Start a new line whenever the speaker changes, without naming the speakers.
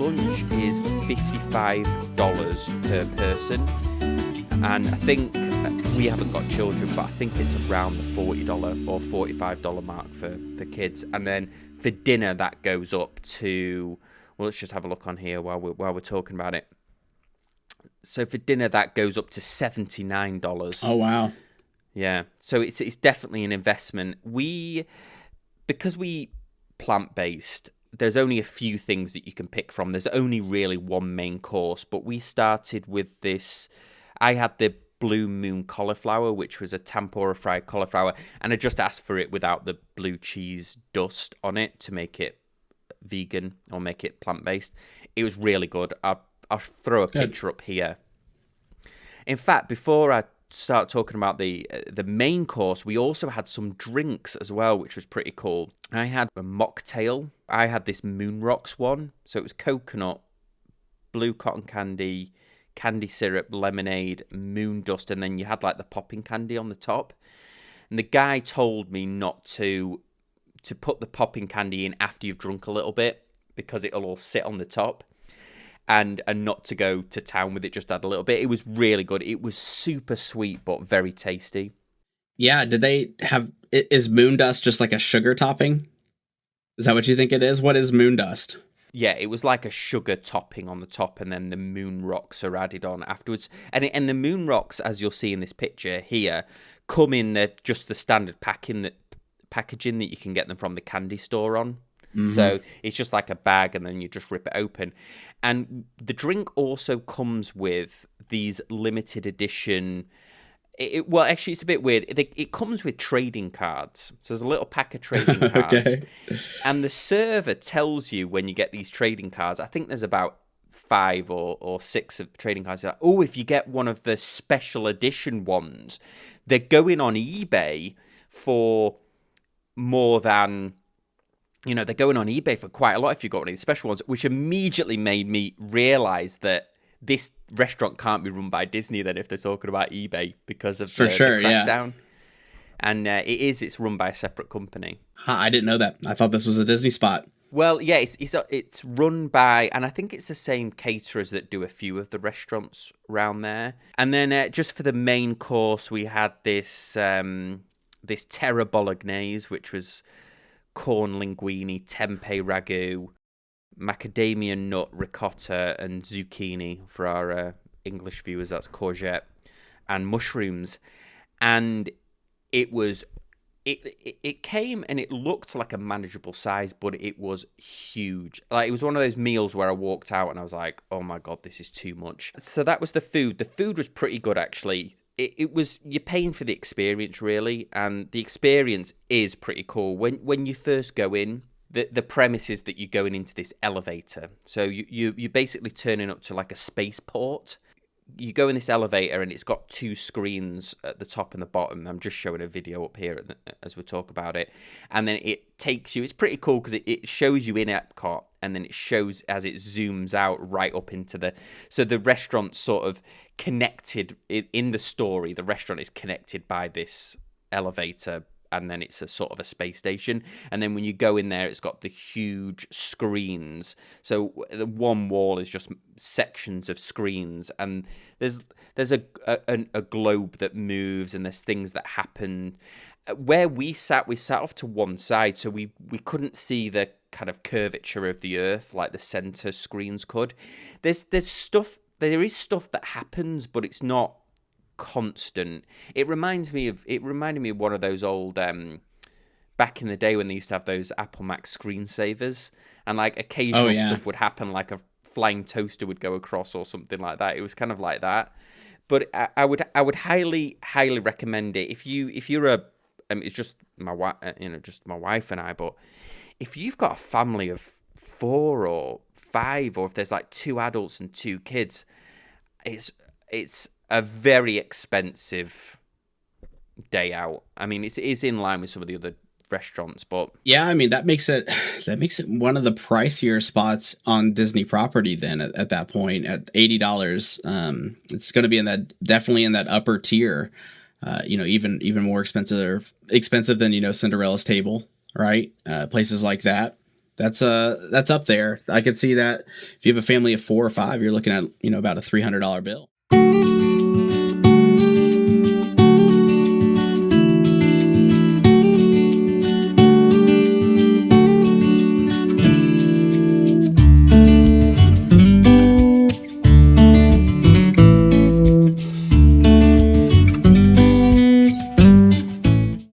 lunch is $55 per person. And I think we haven't got children, but I think it's around the $40 or $45 mark for kids. And then for dinner, that goes up to, well, let's just have a look on here while we're talking about it. So for dinner, that goes up to $79.
Oh, wow.
Yeah. So it's definitely an investment. Because we plant-based, there's only a few things that you can pick from. There's only really one main course, but we started with this. I had the Blue Moon cauliflower, which was a tempura fried cauliflower, and I just asked for it without the blue cheese dust on it to make it vegan or make it plant-based. It was really good. I'll throw a picture up here. In fact, before I start talking about the main course, we also had some drinks as well, which was pretty cool. I had a mocktail. I had this Moon Rocks one. So it was coconut, blue cotton candy, candy syrup, lemonade, moon dust, and then you had like the popping candy on the top. And the guy told me not to put the popping candy in after you've drunk a little bit, because it'll all sit on the top, and not to go to town with it, just add a little bit. It was really good. It was super sweet, but very tasty.
Yeah, is moon dust just like a sugar topping? Is that what you think it is? What is moon dust?
Yeah, it was like a sugar topping on the top, and then the moon rocks are added on afterwards. And the moon rocks, as you'll see in this picture here, come in just the standard packaging that you can get them from the candy store on. Mm-hmm. So it's just like a bag, and then you just rip it open. And the drink also comes with these limited edition. Well, actually, it's a bit weird. It comes with trading cards. So there's a little pack of trading cards. Okay. And the server tells you when you get these trading cards, I think there's about 5 or 6 of trading cards. Like, oh, if you get one of the special edition ones, they're going on eBay for more than, they're going on eBay for quite a lot if you got one of these special ones, which immediately made me realize that this restaurant can't be run by Disney then if they're talking about eBay, because of the crackdown. Yeah. And it's run by a separate company.
I didn't know that. I thought this was a Disney spot.
Well, yeah, it's run by, and I think it's the same caterers that do a few of the restaurants around there. And then just for the main course, we had this terra bolognese, which was corn linguine, tempeh ragu, macadamia nut ricotta, and zucchini for our English viewers. That's courgette, and mushrooms. And it came and it looked like a manageable size, but it was huge. Like, it was one of those meals where I walked out and I was like, oh my god, this is too much. So that was the food. The food was pretty good, actually. It was, you're paying for the experience, really, and the experience is pretty cool. When you first go in, the premise is that you're going into this elevator. So you're basically turning up to like a spaceport. You go in this elevator and it's got 2 screens at the top and the bottom. I'm just showing a video up here as we talk about it. And then it takes you, it's pretty cool because it shows you in EPCOT, and then it shows as it zooms out right up into so the restaurant's sort of connected in the story. The restaurant is connected by this elevator, and then it's a sort of a space station. And then when you go in there, it's got the huge screens. So the one wall is just sections of screens, and there's a globe that moves, and there's things that happen. Where we sat off to one side, so we couldn't see the kind of curvature of the Earth like the center screens could. There is stuff that happens, but it's not constant. It reminded me of one of those old back in the day when they used to have those Apple Mac screensavers, and like occasional stuff would happen, like a flying toaster would go across or something like that. It was kind of like that. But I would highly recommend it if you're it's just my wife, just my wife and I. But if you've got a family of 4 or 5, or if there's like 2 adults and 2 kids, it's a very expensive day out. I mean, it is in line with some of the other restaurants, but
yeah, I mean that makes it one of the pricier spots on Disney property. Then at that point, at $80, it's going to be definitely in that upper tier. Even more expensive than Cinderella's Table, right? Places like that. That's up there. I could see that if you have a family of 4 or 5, you're looking at, about a $300 bill.